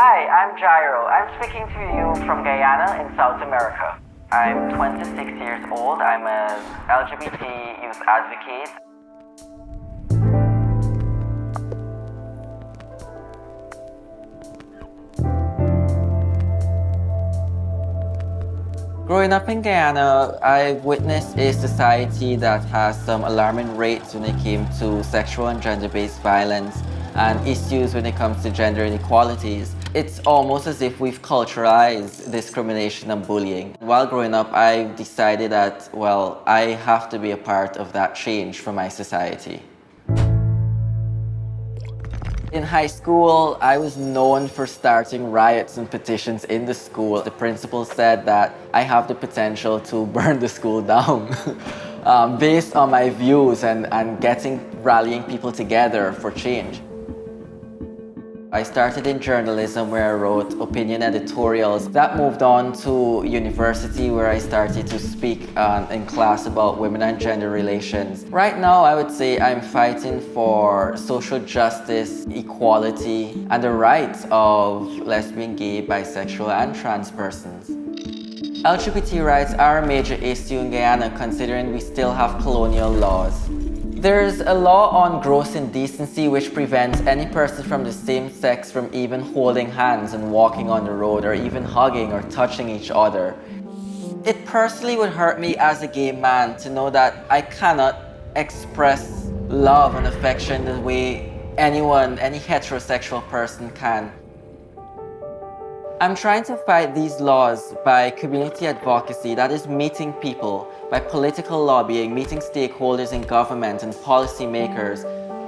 Hi, I'm Jairo. I'm speaking to you from Guyana in South America. I'm 26 years old. I'm an LGBT youth advocate. Growing up in Guyana, I've witnessed a society that has some alarming rates when it came to sexual and gender-based violence and issues when it comes to gender inequalities. It's almost as if we've culturalized discrimination and bullying. While growing up, I decided that, well, I have to be a part of that change for my society. In high school, I was known for starting riots and petitions in the school. The principal said that I have the potential to burn the school down based on my views and rallying people together for change. I started in journalism where I wrote opinion editorials. That moved on to university where I started to speak in class about women and gender relations. Right now, I would say I'm fighting for social justice, equality, and the rights of lesbian, gay, bisexual, and trans persons. LGBT rights are a major issue in Guyana considering we still have colonial laws. There's a law on gross indecency which prevents any person from the same sex from even holding hands and walking on the road or even hugging or touching each other. It personally would hurt me as a gay man to know that I cannot express love and affection the way any heterosexual person can. I'm trying to fight these laws by community advocacy, that is meeting people, by political lobbying, meeting stakeholders in government and policymakers.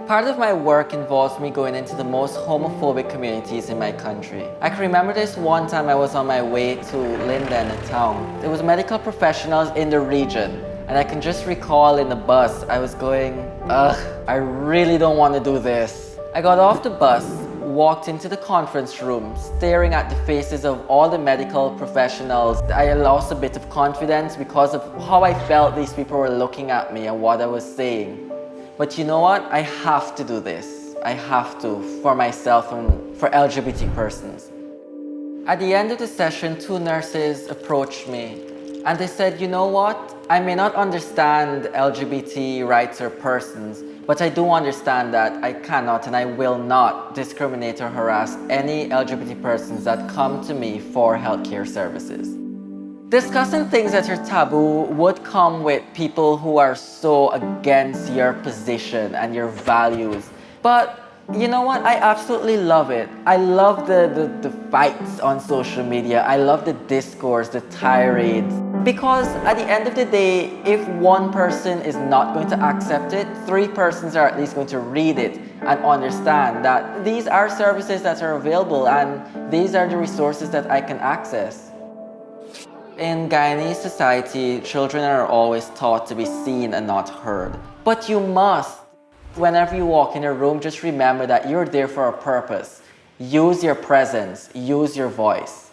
Part of my work involves me going into the most homophobic communities in my country. I can remember this one time I was on my way to Linden, a town. There was medical professionals in the region, and I can just recall in the bus, I was going, I really don't want to do this. I got off the bus, walked into the conference room, staring at the faces of all the medical professionals. I lost a bit of confidence because of how I felt these people were looking at me and what I was saying. But you know what? I have to do this. I have to, for myself and for LGBT persons. At the end of the session, 2 nurses approached me and they said, you know what? I may not understand LGBT rights or persons, but I do understand that I cannot and I will not discriminate or harass any LGBT persons that come to me for healthcare services. Discussing things that are taboo would come with people who are so against your position and your values. But you know what? I absolutely love it. I love the fights on social media. I love the discourse, the tirades. Because at the end of the day, if one person is not going to accept it, 3 persons are at least going to read it and understand that these are services that are available and these are the resources that I can access. In Guyanese society, children are always taught to be seen and not heard. But you must. Whenever you walk in a room, just remember that you're there for a purpose. Use your presence, use your voice.